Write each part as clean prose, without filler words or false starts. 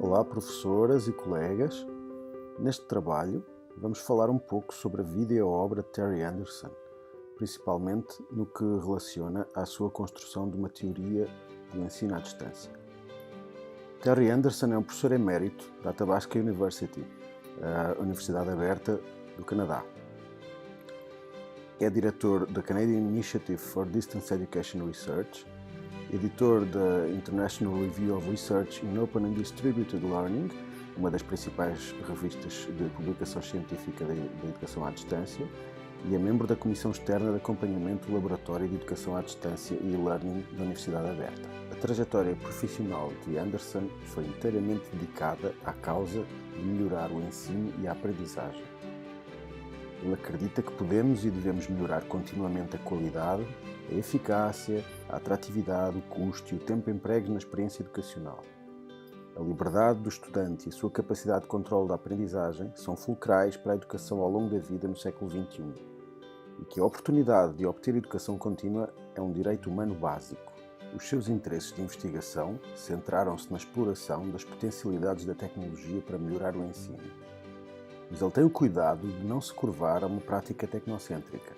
Olá, professoras e colegas. Neste trabalho, vamos falar um pouco sobre a vida e a obra de Terry Anderson, principalmente no que relaciona à sua construção de uma teoria do ensino à distância. Terry Anderson é um professor emérito da Athabasca University, a Universidade Aberta do Canadá. É diretor da Canadian Initiative for Distance Education Research, editor da International Review of Research in Open and Distributed Learning, uma das principais revistas de publicação científica da educação à distância, e é membro da Comissão Externa de Acompanhamento do Laboratório de Educação à Distância e Learning da Universidade Aberta. A trajetória profissional de Anderson foi inteiramente dedicada à causa de melhorar o ensino e a aprendizagem. Ele acredita que podemos e devemos melhorar continuamente a qualidade, a eficácia, a atratividade, o custo e o tempo empregue na experiência educacional. A liberdade do estudante e a sua capacidade de controle da aprendizagem são fulcrais para a educação ao longo da vida no século XXI e que a oportunidade de obter educação contínua é um direito humano básico. Os seus interesses de investigação centraram-se na exploração das potencialidades da tecnologia para melhorar o ensino. Mas ele tem o cuidado de não se curvar a uma prática tecnocêntrica.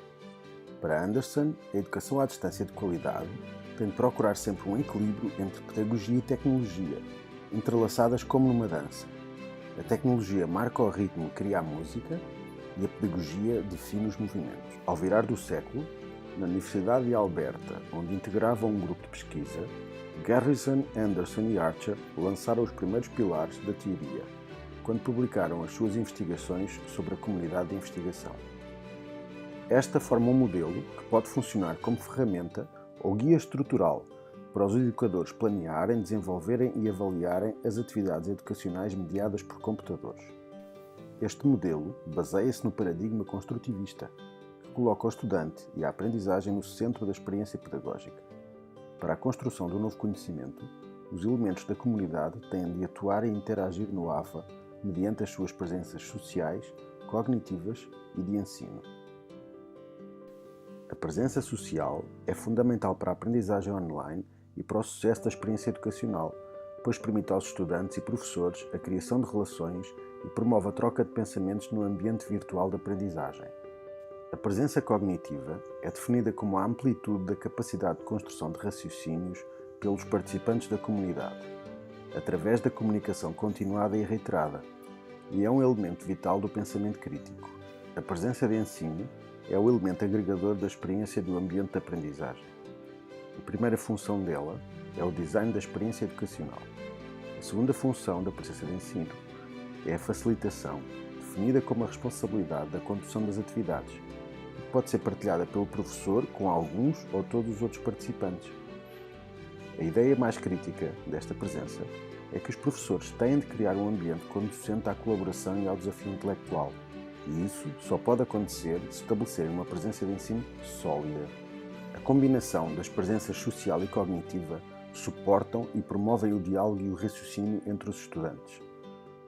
Para Anderson, a educação à distância de qualidade tem de procurar sempre um equilíbrio entre pedagogia e tecnologia, entrelaçadas como numa dança. A tecnologia marca o ritmo e cria a música, e a pedagogia define os movimentos. Ao virar do século, na Universidade de Alberta, onde integrava um grupo de pesquisa, Garrison, Anderson e Archer lançaram os primeiros pilares da teoria, quando publicaram as suas investigações sobre a comunidade de investigação. Esta forma um modelo que pode funcionar como ferramenta ou guia estrutural para os educadores planearem, desenvolverem e avaliarem as atividades educacionais mediadas por computadores. Este modelo baseia-se no paradigma construtivista, que coloca o estudante e a aprendizagem no centro da experiência pedagógica. Para a construção do novo conhecimento, os elementos da comunidade têm de atuar e interagir no AVA mediante as suas presenças sociais, cognitivas e de ensino. A presença social é fundamental para a aprendizagem online e para o sucesso da experiência educacional, pois permite aos estudantes e professores a criação de relações e promove a troca de pensamentos no ambiente virtual de aprendizagem. A presença cognitiva é definida como a amplitude da capacidade de construção de raciocínios pelos participantes da comunidade, através da comunicação continuada e reiterada, e é um elemento vital do pensamento crítico. A presença de ensino é o elemento agregador da experiência do ambiente de aprendizagem. A primeira função dela é o design da experiência educacional. A segunda função da presença de ensino é a facilitação, definida como a responsabilidade da condução das atividades, que pode ser partilhada pelo professor com alguns ou todos os outros participantes. A ideia mais crítica desta presença é que os professores têm de criar um ambiente conducente à colaboração e ao desafio intelectual, e isso só pode acontecer se estabelecerem uma presença de ensino sólida. A combinação das presenças social e cognitiva suportam e promovem o diálogo e o raciocínio entre os estudantes.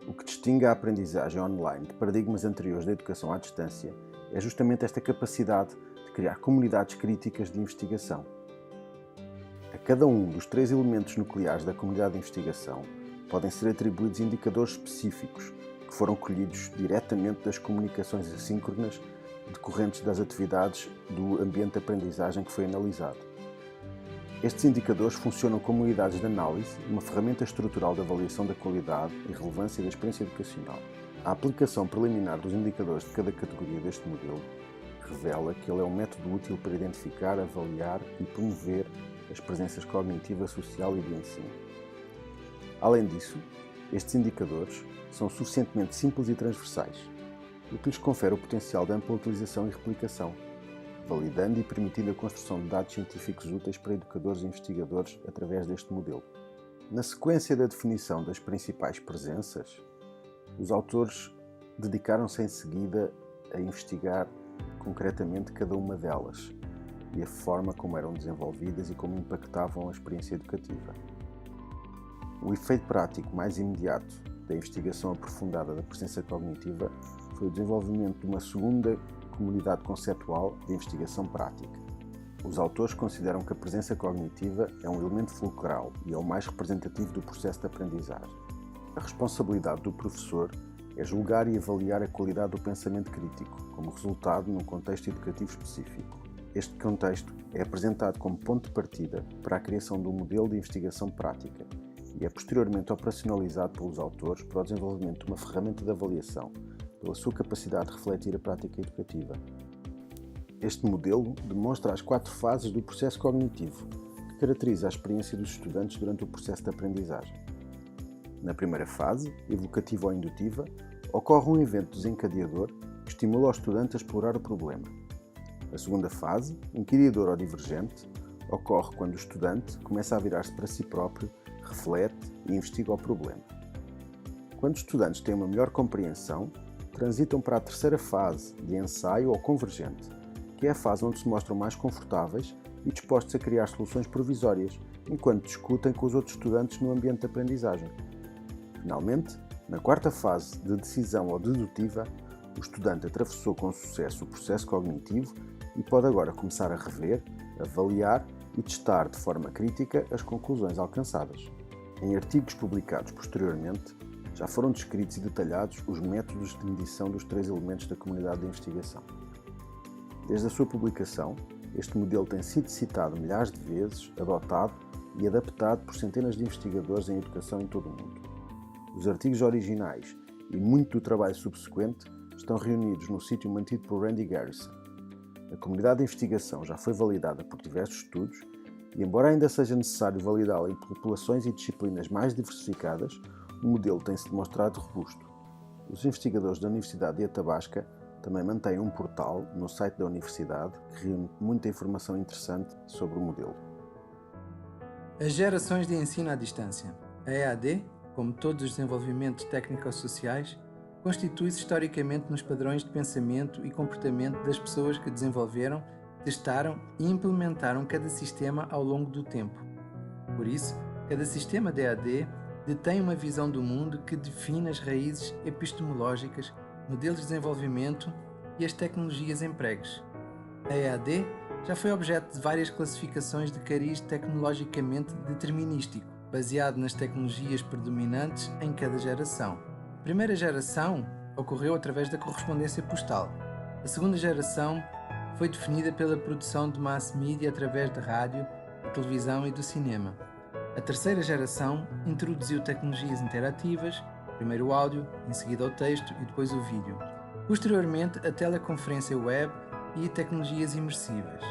O que distingue a aprendizagem online de paradigmas anteriores da educação à distância é justamente esta capacidade de criar comunidades críticas de investigação. A cada um dos três elementos nucleares da comunidade de investigação podem ser atribuídos indicadores específicos que foram colhidos diretamente das comunicações assíncronas decorrentes das atividades do ambiente de aprendizagem que foi analisado. Estes indicadores funcionam como unidades de análise, uma ferramenta estrutural de avaliação da qualidade e relevância da experiência educacional. A aplicação preliminar dos indicadores de cada categoria deste modelo revela que ele é um método útil para identificar, avaliar e promover as presenças cognitiva, social e de ensino. Além disso, estes indicadores são suficientemente simples e transversais, o que lhes confere o potencial de ampla utilização e replicação, validando e permitindo a construção de dados científicos úteis para educadores e investigadores através deste modelo. Na sequência da definição das principais presenças, os autores dedicaram-se em seguida a investigar concretamente cada uma delas e a forma como eram desenvolvidas e como impactavam a experiência educativa. O efeito prático mais imediato da investigação aprofundada da presença cognitiva foi o desenvolvimento de uma segunda comunidade conceptual de investigação prática. Os autores consideram que a presença cognitiva é um elemento fulcral e é o mais representativo do processo de aprendizagem. A responsabilidade do professor é julgar e avaliar a qualidade do pensamento crítico, como resultado num contexto educativo específico. Este contexto é apresentado como ponto de partida para a criação de um modelo de investigação prática e é posteriormente operacionalizado pelos autores para o desenvolvimento de uma ferramenta de avaliação, pela sua capacidade de refletir a prática educativa. Este modelo demonstra as 4 fases do processo cognitivo, que caracteriza a experiência dos estudantes durante o processo de aprendizagem. Na primeira fase, evocativa ou indutiva, ocorre um evento desencadeador que estimula o estudante a explorar o problema. A segunda fase, inquiridor ou divergente, ocorre quando o estudante começa a virar-se para si próprio, reflete e investiga o problema. Quando os estudantes têm uma melhor compreensão, transitam para a terceira fase, de ensaio ou convergente, que é a fase onde se mostram mais confortáveis e dispostos a criar soluções provisórias, enquanto discutem com os outros estudantes no ambiente de aprendizagem. Finalmente, na quarta fase, de decisão ou dedutiva, o estudante atravessou com sucesso o processo cognitivo e pode agora começar a rever, avaliar e testar de forma crítica as conclusões alcançadas. Em artigos publicados posteriormente, já foram descritos e detalhados os métodos de medição dos 3 elementos da comunidade de investigação. Desde a sua publicação, este modelo tem sido citado milhares de vezes, adotado e adaptado por centenas de investigadores em educação em todo o mundo. Os artigos originais e muito do trabalho subsequente estão reunidos no sítio mantido por Randy Garrison. A comunidade de investigação já foi validada por diversos estudos e, embora ainda seja necessário validá-la em populações e disciplinas mais diversificadas, o modelo tem-se demonstrado robusto. Os investigadores da Universidade de Athabasca também mantêm um portal no site da universidade que reúne muita informação interessante sobre o modelo. As gerações de ensino à distância. A EAD, como todos os desenvolvimentos técnico-sociais, constitui-se historicamente nos padrões de pensamento e comportamento das pessoas que desenvolveram, testaram e implementaram cada sistema ao longo do tempo. Por isso, cada sistema de EAD detém uma visão do mundo que define as raízes epistemológicas, modelos de desenvolvimento e as tecnologias empregues. A EAD já foi objeto de várias classificações de cariz tecnologicamente determinístico, baseado nas tecnologias predominantes em cada geração. A primeira geração ocorreu através da correspondência postal. A segunda geração foi definida pela produção de mass media através de rádio, da televisão e do cinema. A terceira geração introduziu tecnologias interativas, primeiro o áudio, em seguida o texto e depois o vídeo. Posteriormente, a teleconferência web e tecnologias imersivas.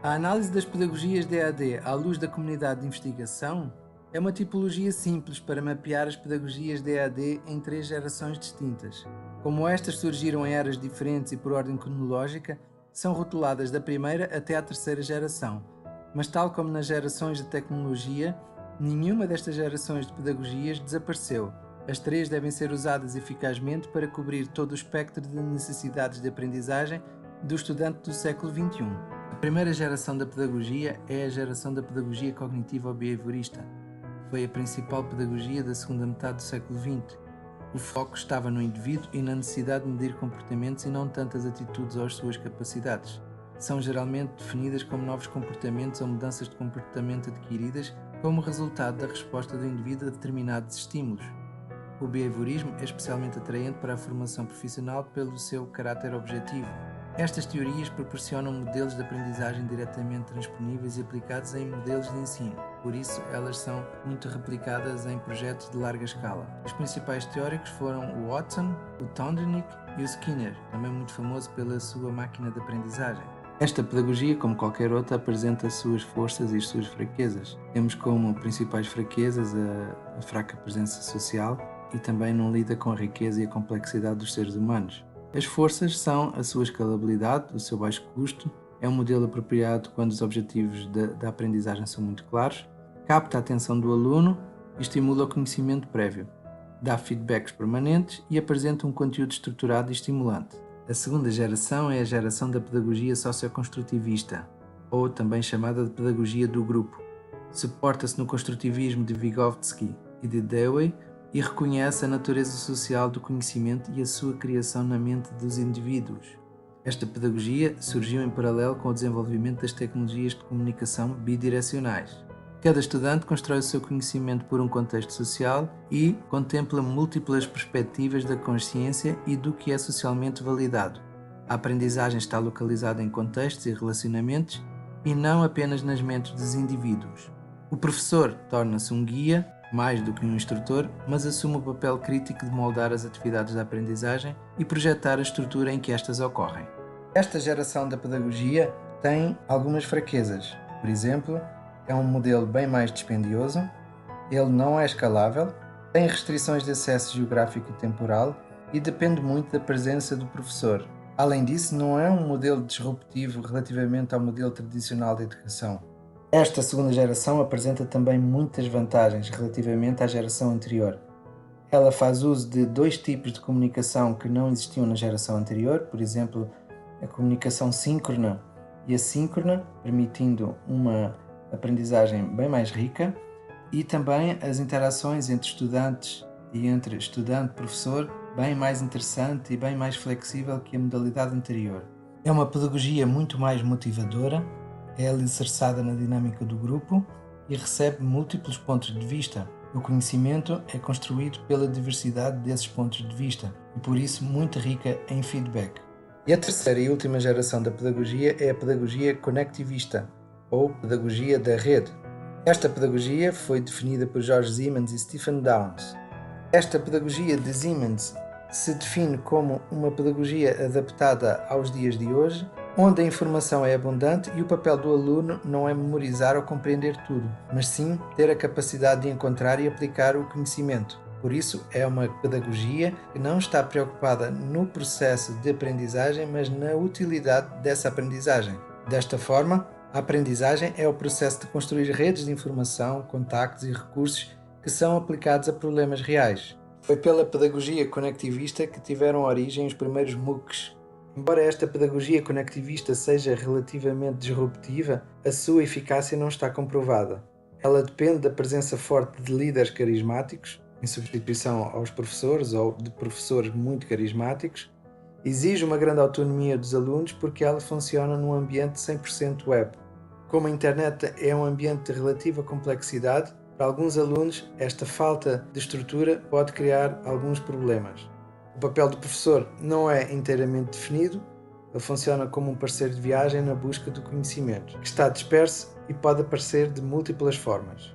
A análise das pedagogias de EAD à luz da comunidade de investigação é uma tipologia simples para mapear as pedagogias de EAD em 3 gerações distintas. Como estas surgiram em eras diferentes e por ordem cronológica, são rotuladas da primeira até à terceira geração. Mas tal como nas gerações de tecnologia, nenhuma destas gerações de pedagogias desapareceu. As 3 devem ser usadas eficazmente para cobrir todo o espectro de necessidades de aprendizagem do estudante do século XXI. A primeira geração da pedagogia é a geração da pedagogia cognitiva ou behaviorista. Foi a principal pedagogia da segunda metade do século XX. O foco estava no indivíduo e na necessidade de medir comportamentos e não tanto as atitudes ou as suas capacidades. São geralmente definidas como novos comportamentos ou mudanças de comportamento adquiridas como resultado da resposta do indivíduo a determinados estímulos. O behaviorismo é especialmente atraente para a formação profissional pelo seu caráter objetivo. Estas teorias proporcionam modelos de aprendizagem diretamente transponíveis e aplicados em modelos de ensino. Por isso, elas são muito replicadas em projetos de larga escala. Os principais teóricos foram o Watson, o Tondenick e o Skinner, também muito famoso pela sua máquina de aprendizagem. Esta pedagogia, como qualquer outra, apresenta as suas forças e as suas fraquezas. Temos como principais fraquezas a fraca presença social e também não lida com a riqueza e a complexidade dos seres humanos. As forças são a sua escalabilidade, o seu baixo custo, é um modelo apropriado quando os objetivos da aprendizagem são muito claros, capta a atenção do aluno e estimula o conhecimento prévio, dá feedbacks permanentes e apresenta um conteúdo estruturado e estimulante. A segunda geração é a geração da pedagogia socioconstrutivista, ou também chamada de pedagogia do grupo. Suporta-se no construtivismo de Vygotsky e de Dewey e reconhece a natureza social do conhecimento e a sua criação na mente dos indivíduos. Esta pedagogia surgiu em paralelo com o desenvolvimento das tecnologias de comunicação bidirecionais. Cada estudante constrói o seu conhecimento por um contexto social e contempla múltiplas perspectivas da consciência e do que é socialmente validado. A aprendizagem está localizada em contextos e relacionamentos e não apenas nas mentes dos indivíduos. O professor torna-se um guia, mais do que um instrutor, mas assume o papel crítico de moldar as atividades da aprendizagem e projetar a estrutura em que estas ocorrem. Esta geração da pedagogia tem algumas fraquezas. Por exemplo, é um modelo bem mais dispendioso, ele não é escalável, tem restrições de acesso geográfico e temporal e depende muito da presença do professor. Além disso, não é um modelo disruptivo relativamente ao modelo tradicional de educação. Esta segunda geração apresenta também muitas vantagens relativamente à geração anterior. Ela faz uso de dois tipos de comunicação que não existiam na geração anterior, por exemplo, a comunicação síncrona e assíncrona, permitindo uma aprendizagem bem mais rica, e também as interações entre estudantes e entre estudante-professor bem mais interessante e bem mais flexível que a modalidade anterior. É uma pedagogia muito mais motivadora, é alicerçada na dinâmica do grupo e recebe múltiplos pontos de vista. O conhecimento é construído pela diversidade desses pontos de vista e por isso muito rica em feedback. E a terceira e última geração da pedagogia é a pedagogia conectivista, ou pedagogia da rede. Esta pedagogia foi definida por George Siemens e Stephen Downes. Esta pedagogia de Siemens se define como uma pedagogia adaptada aos dias de hoje, onde a informação é abundante e o papel do aluno não é memorizar ou compreender tudo, mas sim ter a capacidade de encontrar e aplicar o conhecimento. Por isso, é uma pedagogia que não está preocupada no processo de aprendizagem, mas na utilidade dessa aprendizagem. Desta forma, a aprendizagem é o processo de construir redes de informação, contactos e recursos que são aplicados a problemas reais. Foi pela pedagogia conectivista que tiveram origem os primeiros MOOCs. Embora esta pedagogia conectivista seja relativamente disruptiva, a sua eficácia não está comprovada. Ela depende da presença forte de líderes carismáticos, em substituição aos professores ou de professores muito carismáticos, exige uma grande autonomia dos alunos porque ela funciona num ambiente 100% web. Como a internet é um ambiente de relativa complexidade, para alguns alunos esta falta de estrutura pode criar alguns problemas. O papel do professor não é inteiramente definido, ele funciona como um parceiro de viagem na busca do conhecimento, que está disperso e pode aparecer de múltiplas formas.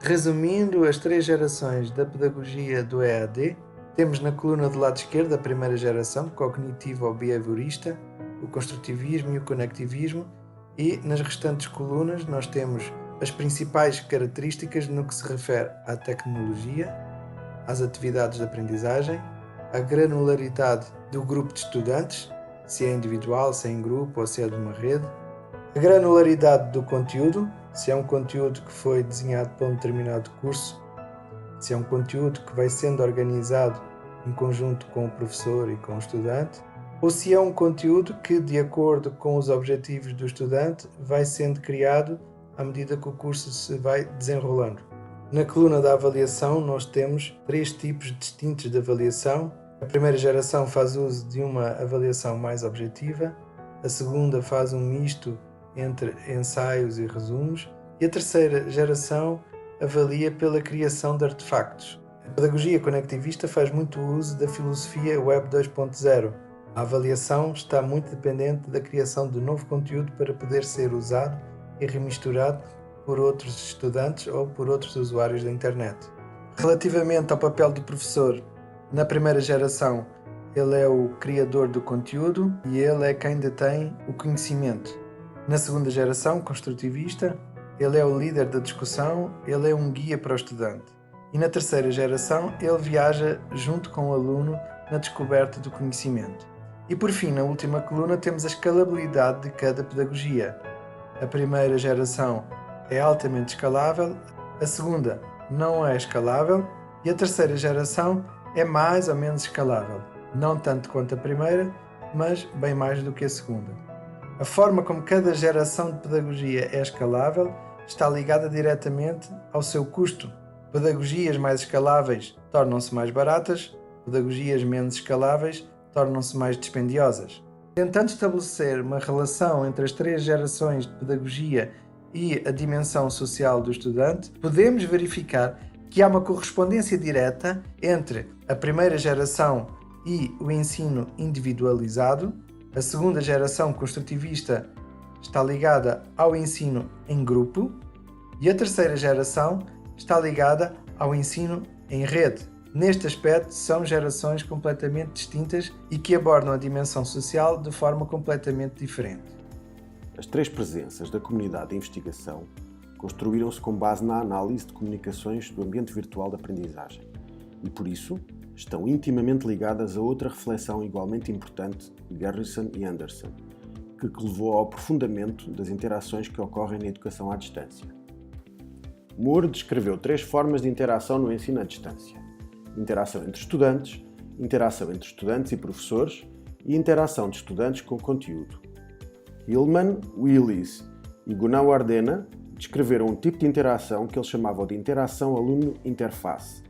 Resumindo as três gerações da pedagogia do EAD, temos na coluna do lado esquerdo a primeira geração, cognitivo ou behaviorista, o construtivismo e o conectivismo, e nas restantes colunas nós temos as principais características no que se refere à tecnologia, às atividades de aprendizagem, à granularidade do grupo de estudantes, se é individual, se é em grupo ou se é de uma rede, a granularidade do conteúdo, se é um conteúdo que foi desenhado para um determinado curso, se é um conteúdo que vai sendo organizado em conjunto com o professor e com o estudante, ou se é um conteúdo que, de acordo com os objetivos do estudante, vai sendo criado à medida que o curso se vai desenrolando. Na coluna da avaliação nós temos três tipos distintos de avaliação. A primeira geração faz uso de uma avaliação mais objetiva, a segunda faz um misto entre ensaios e resumos, e a terceira geração avalia pela criação de artefactos. A pedagogia conectivista faz muito uso da filosofia Web 2.0. A avaliação está muito dependente da criação de novo conteúdo para poder ser usado e remisturado por outros estudantes ou por outros usuários da internet. Relativamente ao papel do professor, na primeira geração ele é o criador do conteúdo e ele é quem detém o conhecimento. Na segunda geração, construtivista, ele é o líder da discussão, ele é um guia para o estudante. E na terceira geração, ele viaja junto com o aluno na descoberta do conhecimento. E por fim, na última coluna, temos a escalabilidade de cada pedagogia. A primeira geração é altamente escalável, a segunda não é escalável e a terceira geração é mais ou menos escalável. Não tanto quanto a primeira, mas bem mais do que a segunda. A forma como cada geração de pedagogia é escalável está ligada diretamente ao seu custo. Pedagogias mais escaláveis tornam-se mais baratas, pedagogias menos escaláveis tornam-se mais dispendiosas. Tentando estabelecer uma relação entre as três gerações de pedagogia e a dimensão social do estudante, podemos verificar que há uma correspondência direta entre a primeira geração e o ensino individualizado, a segunda geração construtivista está ligada ao ensino em grupo e a terceira geração está ligada ao ensino em rede. Neste aspecto, são gerações completamente distintas e que abordam a dimensão social de forma completamente diferente. As três presenças da comunidade de investigação construíram-se com base na análise de comunicações do ambiente virtual de aprendizagem e, por isso, estão intimamente ligadas a outra reflexão igualmente importante de Garrison e Anderson, que levou ao aprofundamento das interações que ocorrem na educação à distância. Moore descreveu três formas de interação no ensino à distância: interação entre estudantes e professores e interação de estudantes com conteúdo. Hillman, Willis e Gunawardena descreveram um tipo de interação que eles chamavam de interação aluno-interface,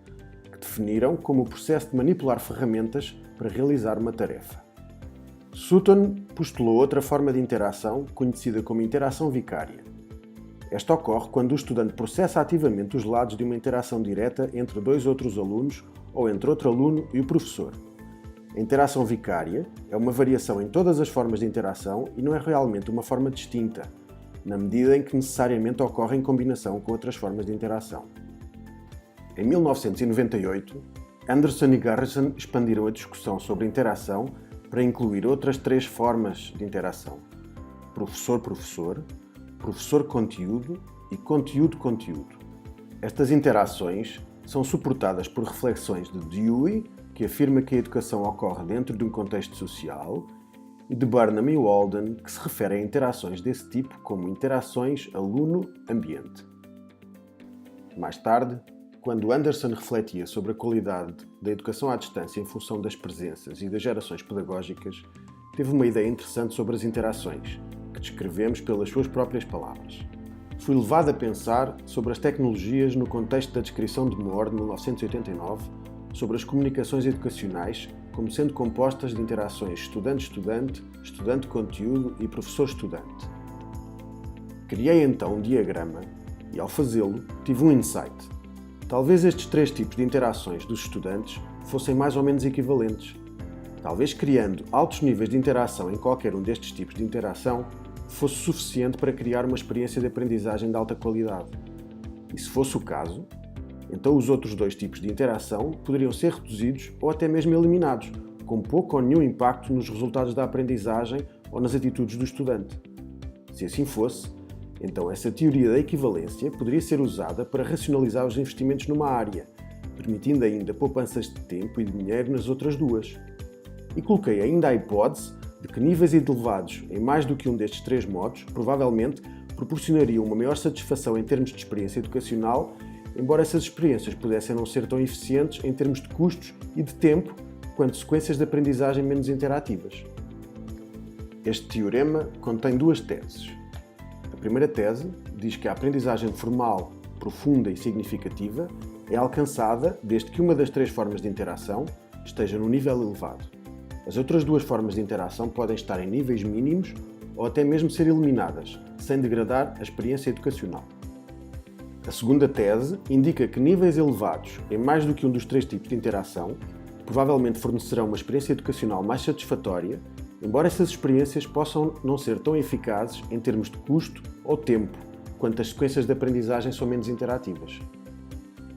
que definiram como o processo de manipular ferramentas para realizar uma tarefa. Sutton postulou outra forma de interação, conhecida como interação vicária. Esta ocorre quando o estudante processa ativamente os lados de uma interação direta entre dois outros alunos ou entre outro aluno e o professor. A interação vicária é uma variação em todas as formas de interação e não é realmente uma forma distinta, na medida em que necessariamente ocorre em combinação com outras formas de interação. Em 1998, Anderson e Garrison expandiram a discussão sobre interação para incluir outras três formas de interação: professor-professor, professor-conteúdo e conteúdo-conteúdo. Estas interações são suportadas por reflexões de Dewey, que afirma que a educação ocorre dentro de um contexto social, e de Burnham e Walden, que se refere a interações desse tipo como interações aluno-ambiente. Mais tarde, quando Anderson refletia sobre a qualidade da educação à distância em função das presenças e das gerações pedagógicas, teve uma ideia interessante sobre as interações, que descrevemos pelas suas próprias palavras. Fui levado a pensar sobre as tecnologias no contexto da descrição de Moore, de 1989, sobre as comunicações educacionais como sendo compostas de interações estudante-estudante, estudante-conteúdo e professor-estudante. Criei então um diagrama e, ao fazê-lo, tive um insight. Talvez estes três tipos de interações dos estudantes fossem mais ou menos equivalentes. Talvez criando altos níveis de interação em qualquer um destes tipos de interação fosse suficiente para criar uma experiência de aprendizagem de alta qualidade. E se fosse o caso, então os outros dois tipos de interação poderiam ser reduzidos ou até mesmo eliminados, com pouco ou nenhum impacto nos resultados da aprendizagem ou nas atitudes do estudante. Se assim fosse, então essa teoria da equivalência poderia ser usada para racionalizar os investimentos numa área, permitindo ainda poupanças de tempo e de dinheiro nas outras duas. E coloquei ainda a hipótese de que níveis elevados em mais do que um destes três modos provavelmente proporcionariam uma maior satisfação em termos de experiência educacional, embora essas experiências pudessem não ser tão eficientes em termos de custos e de tempo quanto sequências de aprendizagem menos interativas. Este teorema contém duas teses. A primeira tese diz que a aprendizagem formal, profunda e significativa é alcançada desde que uma das três formas de interação esteja num nível elevado. As outras duas formas de interação podem estar em níveis mínimos ou até mesmo ser eliminadas, sem degradar a experiência educacional. A segunda tese indica que níveis elevados em mais do que um dos três tipos de interação provavelmente fornecerão uma experiência educacional mais satisfatória, embora essas experiências possam não ser tão eficazes em termos de custo ou tempo, quanto as sequências de aprendizagem são menos interativas.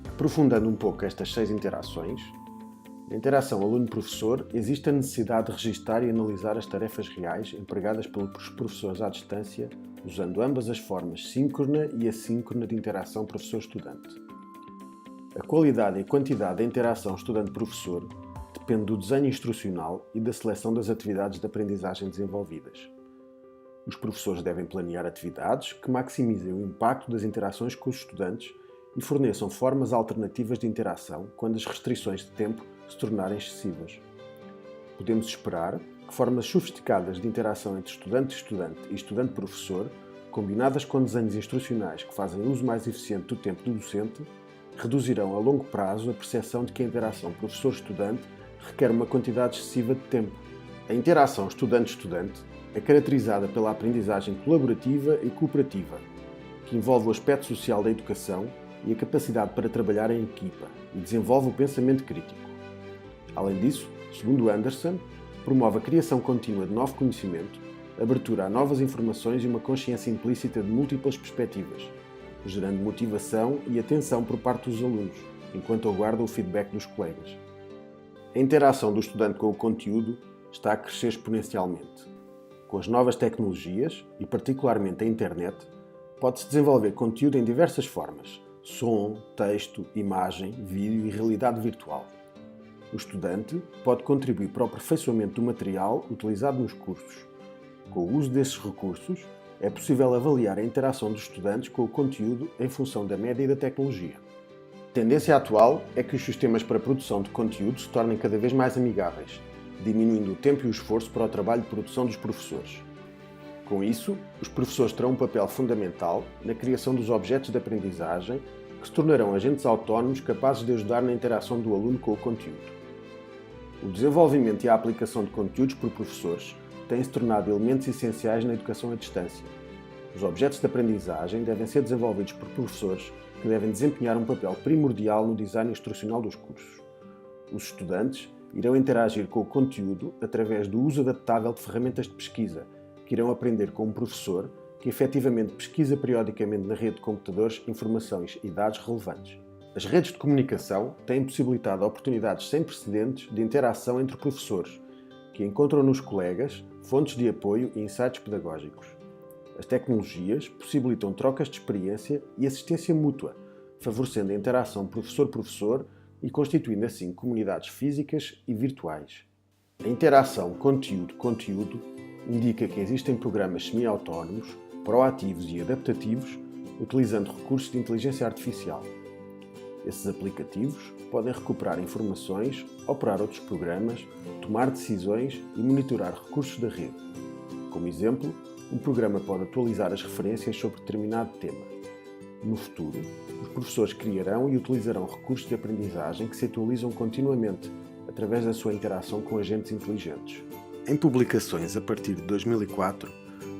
Aprofundando um pouco estas 6 interações, na interação aluno-professor existe a necessidade de registar e analisar as tarefas reais empregadas pelos professores à distância, usando ambas as formas síncrona e assíncrona de interação professor-estudante. A qualidade e quantidade da interação estudante-professor depende do desenho instrucional e da seleção das atividades de aprendizagem desenvolvidas. Os professores devem planear atividades que maximizem o impacto das interações com os estudantes e forneçam formas alternativas de interação quando as restrições de tempo se tornarem excessivas. Podemos esperar que formas sofisticadas de interação entre estudante-estudante e estudante-professor, combinadas com desenhos instrucionais que fazem uso mais eficiente do tempo do docente, reduzirão a longo prazo a percepção de que a interação professor-estudante requer uma quantidade excessiva de tempo. A interação estudante-estudante é caracterizada pela aprendizagem colaborativa e cooperativa. que envolve o aspecto social da educação e a capacidade para trabalhar em equipa e desenvolve o pensamento crítico. Além disso, segundo Anderson, promove a criação contínua de novo conhecimento, abertura a novas informações e uma consciência implícita de múltiplas perspectivas, gerando motivação e atenção por parte dos alunos, enquanto aguarda o feedback dos colegas. A interação do estudante com o conteúdo está a crescer exponencialmente. Com as novas tecnologias, e particularmente a internet, pode-se desenvolver conteúdo em diversas formas: som, texto, imagem, vídeo e realidade virtual. O estudante pode contribuir para o aperfeiçoamento do material utilizado nos cursos. Com o uso desses recursos, é possível avaliar a interação dos estudantes com o conteúdo em função da média e da tecnologia. A tendência atual é que os sistemas para produção de conteúdo se tornem cada vez mais amigáveis, diminuindo o tempo e o esforço para o trabalho de produção dos professores. Com isso, os professores terão um papel fundamental na criação dos objetos de aprendizagem que se tornarão agentes autónomos capazes de ajudar na interação do aluno com o conteúdo. O desenvolvimento e a aplicação de conteúdos por professores têm se tornado elementos essenciais na educação à distância. Os objetos de aprendizagem devem ser desenvolvidos por professores que devem desempenhar um papel primordial no design instrucional dos cursos. Os estudantes irão interagir com o conteúdo através do uso adaptável de ferramentas de pesquisa, que irão aprender com um professor que efetivamente pesquisa periodicamente na rede de computadores informações e dados relevantes. As redes de comunicação têm possibilitado oportunidades sem precedentes de interação entre professores, que encontram nos colegas fontes de apoio e insights pedagógicos. As tecnologias possibilitam trocas de experiência e assistência mútua, favorecendo a interação professor-professor e constituindo assim comunidades físicas e virtuais. A interação conteúdo-conteúdo indica que existem programas semi-autónomos, proativos e adaptativos, utilizando recursos de inteligência artificial. Esses aplicativos podem recuperar informações, operar outros programas, tomar decisões e monitorar recursos da rede. Como exemplo, um programa pode atualizar as referências sobre determinado tema. No futuro, os professores criarão e utilizarão recursos de aprendizagem que se atualizam continuamente através da sua interação com agentes inteligentes. Em publicações a partir de 2004,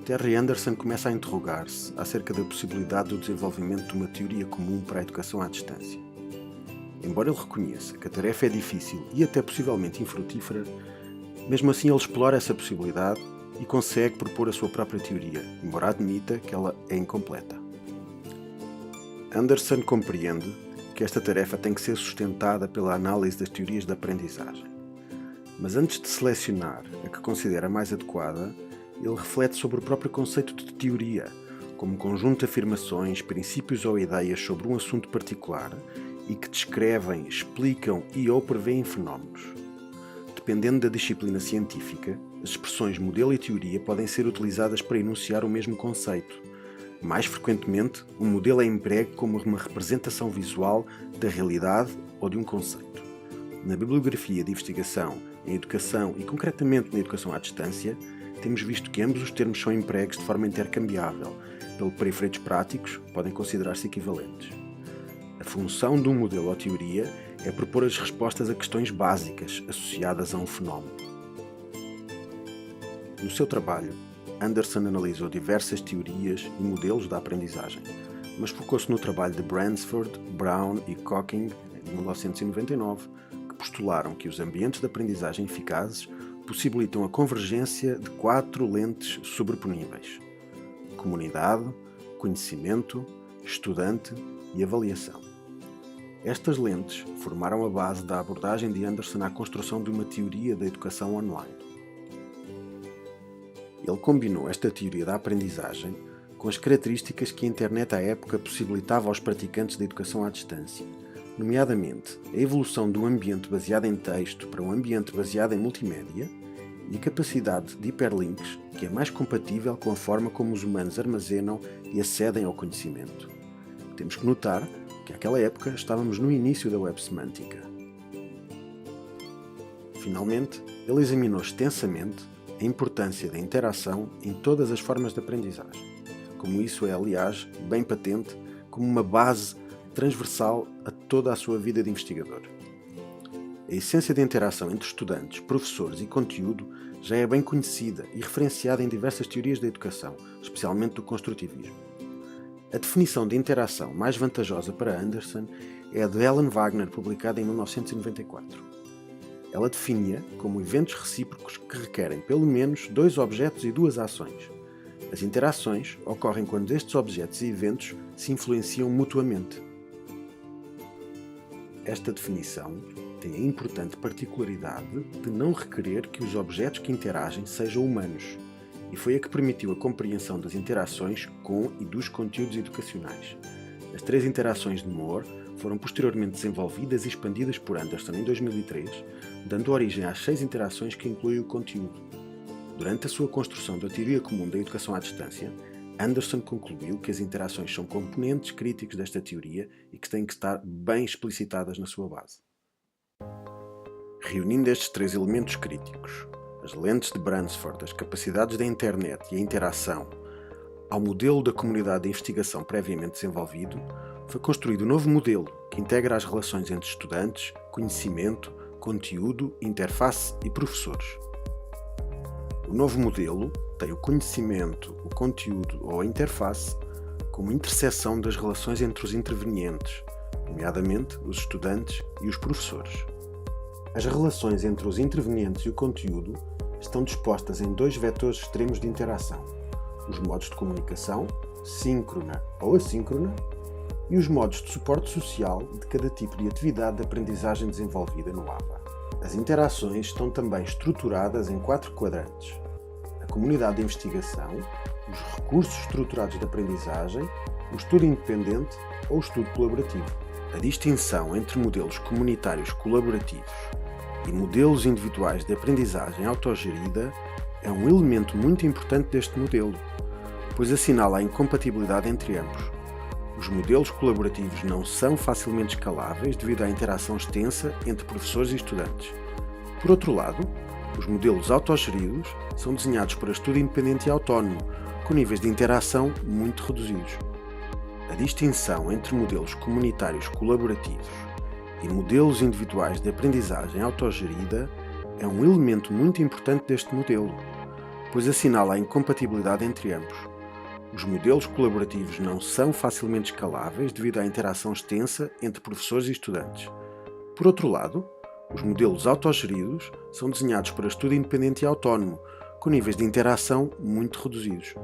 Terry Anderson começa a interrogar-se acerca da possibilidade do desenvolvimento de uma teoria comum para a educação à distância. Embora ele reconheça que a tarefa é difícil e até possivelmente infrutífera, mesmo assim ele explora essa possibilidade e consegue propor a sua própria teoria, embora admita que ela é incompleta. Anderson compreende que esta tarefa tem que ser sustentada pela análise das teorias da aprendizagem. Mas antes de selecionar a que considera mais adequada, ele reflete sobre o próprio conceito de teoria, como um conjunto de afirmações, princípios ou ideias sobre um assunto particular e que descrevem, explicam e/ou prevêem fenómenos. Dependendo da disciplina científica, as expressões modelo e teoria podem ser utilizadas para enunciar o mesmo conceito. Mais frequentemente, um modelo é emprego como uma representação visual da realidade ou de um conceito. Na bibliografia de investigação, em educação e concretamente na educação à distância, temos visto que ambos os termos são empregos de forma intercambiável, pelo que para efeitos práticos podem considerar-se equivalentes. A função de um modelo ou teoria é propor as respostas a questões básicas associadas a um fenómeno. No seu trabalho, Anderson analisou diversas teorias e modelos da aprendizagem, mas focou-se no trabalho de Bransford, Brown e Cocking, em 1999, que postularam que os ambientes de aprendizagem eficazes possibilitam a convergência de 4 lentes sobreponíveis: comunidade, conhecimento, estudante e avaliação. Estas lentes formaram a base da abordagem de Anderson à construção de uma teoria da educação online. Ele combinou esta teoria da aprendizagem com as características que a internet à época possibilitava aos praticantes da educação à distância, nomeadamente a evolução de um ambiente baseado em texto para um ambiente baseado em multimédia e a capacidade de hiperlinks, que é mais compatível com a forma como os humanos armazenam e acedem ao conhecimento. Temos que notar que naquela época estávamos no início da web semântica. Finalmente, ele examinou extensamente a importância da interação em todas as formas de aprendizagem, como isso é, aliás, bem patente como uma base transversal a toda a sua vida de investigador. A essência da interação entre estudantes, professores e conteúdo já é bem conhecida e referenciada em diversas teorias da educação, especialmente do construtivismo. A definição de interação mais vantajosa para Anderson é a de Alan Wagner, publicada em 1994. Ela define-a como eventos recíprocos que requerem pelo menos dois objetos e duas ações. As interações ocorrem quando estes objetos e eventos se influenciam mutuamente. Esta definição tem a importante particularidade de não requerer que os objetos que interagem sejam humanos, e foi a que permitiu a compreensão das interações com e dos conteúdos educacionais. As 3 interações de Moore foram posteriormente desenvolvidas e expandidas por Anderson em 2003, dando origem às 6 interações que incluem o conteúdo. Durante a sua construção da teoria comum da educação à distância, Anderson concluiu que as interações são componentes críticos desta teoria e que têm que estar bem explicitadas na sua base. Reunindo estes 3 elementos críticos, as lentes de Bransford, as capacidades da internet e a interação, ao modelo da comunidade de investigação previamente desenvolvido, foi construído um novo modelo que integra as relações entre estudantes, conhecimento, conteúdo, interface e professores. O novo modelo tem o conhecimento, o conteúdo ou a interface como interseção das relações entre os intervenientes, nomeadamente os estudantes e os professores. As relações entre os intervenientes e o conteúdo estão dispostas em 2 vetores extremos de interação: os modos de comunicação, síncrona ou assíncrona, e os modos de suporte social de cada tipo de atividade de aprendizagem desenvolvida no ABA. As interações estão também estruturadas em 4 quadrantes: a comunidade de investigação, os recursos estruturados de aprendizagem, o estudo independente ou o estudo colaborativo. A distinção entre modelos comunitários colaborativos e modelos individuais de aprendizagem autogerida é um elemento muito importante deste modelo, pois assinala a incompatibilidade entre ambos. Os modelos colaborativos não são facilmente escaláveis devido à interação extensa entre professores e estudantes. Por outro lado, os modelos autogeridos são desenhados para estudo independente e autónomo, com níveis de interação muito reduzidos. A distinção entre modelos comunitários colaborativos e modelos individuais de aprendizagem autogerida é um elemento muito importante deste modelo, pois assinala a incompatibilidade entre ambos. Os modelos colaborativos não são facilmente escaláveis devido à interação extensa entre professores e estudantes. Por outro lado, os modelos autogeridos são desenhados para estudo independente e autónomo, com níveis de interação muito reduzidos.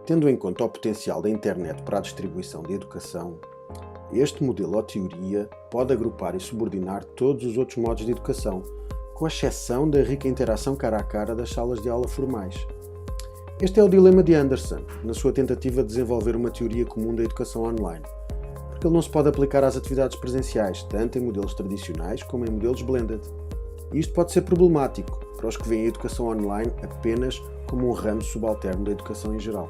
Tendo em conta o potencial da internet para a distribuição de educação, este modelo ou teoria pode agrupar e subordinar todos os outros modos de educação, com exceção da rica interação cara a cara das salas de aula formais. Este é o dilema de Anderson, na sua tentativa de desenvolver uma teoria comum da educação online, porque ele não se pode aplicar às atividades presenciais, tanto em modelos tradicionais como em modelos blended. E isto pode ser problemático para os que veem a educação online apenas como um ramo subalterno da educação em geral.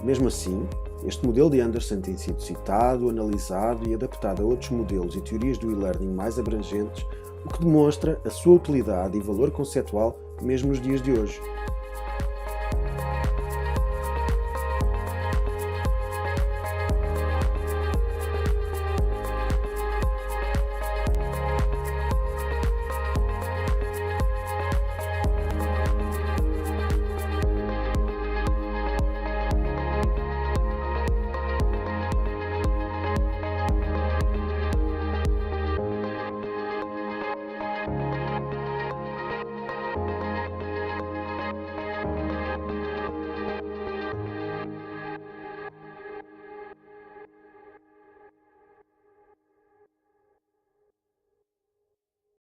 Mesmo assim, este modelo de Anderson tem sido citado, analisado e adaptado a outros modelos e teorias do e-learning mais abrangentes, o que demonstra a sua utilidade e valor conceitual mesmo nos dias de hoje.